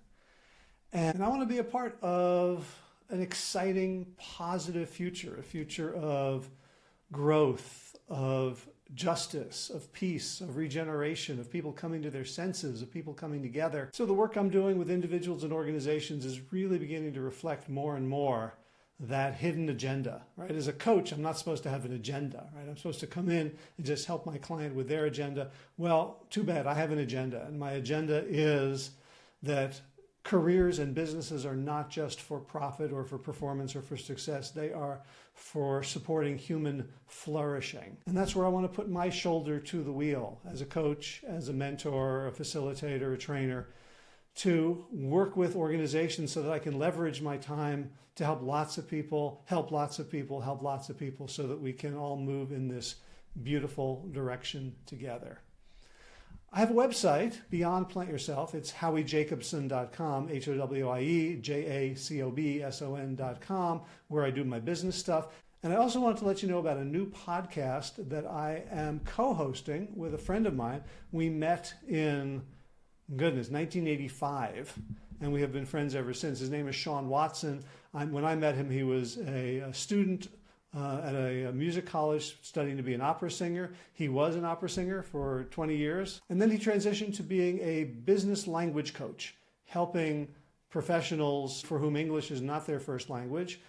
And I want to be a part of an exciting, positive future, a future of growth, of justice, of peace, of regeneration, of people coming to their senses, of people coming together. So the work I'm doing with individuals and organizations is really beginning to reflect more and more that hidden agenda, right? As a coach, I'm not supposed to have an agenda, right? I'm supposed to come in and just help my client with their agenda. Well, too bad, I have an agenda, and my agenda is that careers and businesses are not just for profit or for performance or for success. They are for supporting human flourishing. And that's where I want to put my shoulder to the wheel as a coach, as a mentor, a facilitator, a trainer, to work with organizations so that I can leverage my time to help lots of people, help lots of people, help lots of people, so that we can all move in this beautiful direction together. I have a website, Beyond Plant Yourself. It's howiejacobson.com, HOWIEJACOBSON.com, where I do my business stuff. And I also want to let you know about a new podcast that I am co-hosting with a friend of mine. We met in, 1985, and we have been friends ever since. His name is Sean Watson. When I met him, he was a student at a music college studying to be an opera singer. He was an opera singer for 20 years. And then he transitioned to being a business language coach, helping professionals for whom English is not their first language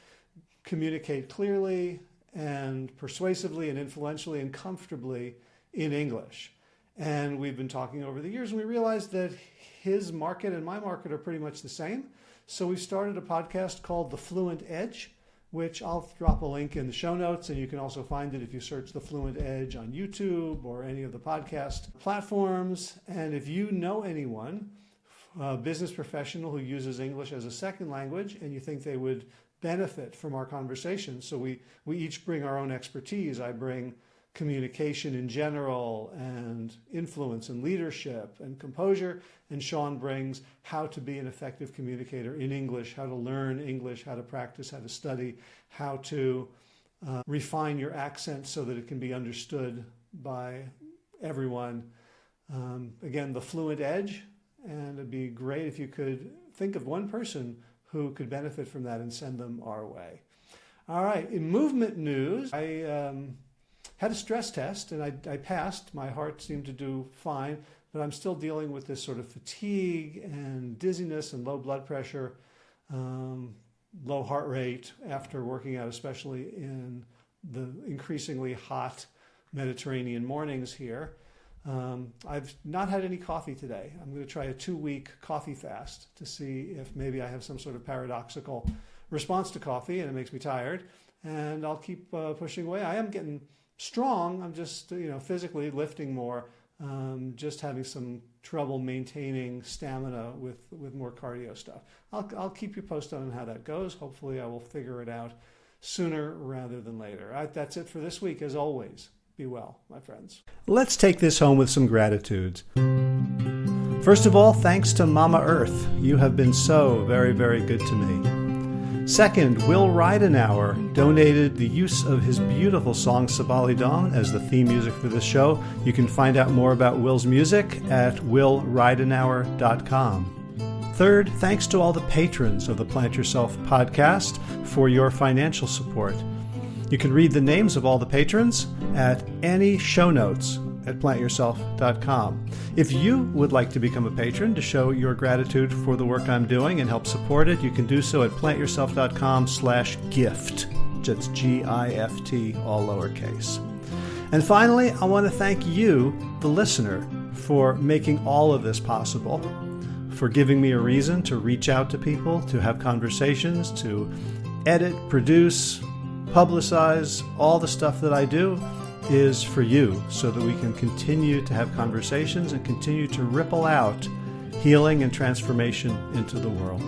communicate clearly and persuasively and influentially and comfortably in English. And we've been talking over the years, and we realized that his market and my market are pretty much the same. So we started a podcast called The Fluent Edge, which I'll drop a link in the show notes, and you can also find it if you search The Fluent Edge on YouTube or any of the podcast platforms. And if you know anyone, a business professional who uses English as a second language, and you think they would benefit from our conversation, so we each bring our own expertise. I bring communication in general and influence and leadership and composure, and Sean brings how to be an effective communicator in English, how to learn English, how to practice, how to study, how to refine your accent so that it can be understood by everyone. Again, The Fluent Edge, and it'd be great if you could think of one person who could benefit from that and send them our way. All right, in movement news, I had a stress test and I passed. My heart seemed to do fine, but I'm still dealing with this sort of fatigue and dizziness and low blood pressure, low heart rate after working out, especially in the increasingly hot Mediterranean mornings here. I've not had any coffee today. I'm going to try a 2-week coffee fast to see if maybe I have some sort of paradoxical response to coffee and it makes me tired. And I'll keep pushing away. I am getting strong. I'm just, physically lifting more, just having some trouble maintaining stamina with more cardio stuff. I'll keep you posted on how that goes. Hopefully I will figure it out sooner rather than later. All right, that's it for this week. As always, be well, my friends. Let's take this home with some gratitudes. First of all, thanks to Mama Earth. You have been so very, very good to me. Second, Will Ridenauer donated the use of his beautiful song Sabali Dawn as the theme music for this show. You can find out more about Will's music at willridenauer.com. Third, thanks to all the patrons of the Plant Yourself podcast for your financial support. You can read the names of all the patrons at any show notes at plantyourself.com. If you would like to become a patron to show your gratitude for the work I'm doing and help support it, you can do so at plantyourself.com/gift. That's GIFT, all lowercase. And finally, I want to thank you, the listener, for making all of this possible, for giving me a reason to reach out to people, to have conversations, to edit, produce, publicize. All the stuff that I do is for you, so that we can continue to have conversations and continue to ripple out healing and transformation into the world.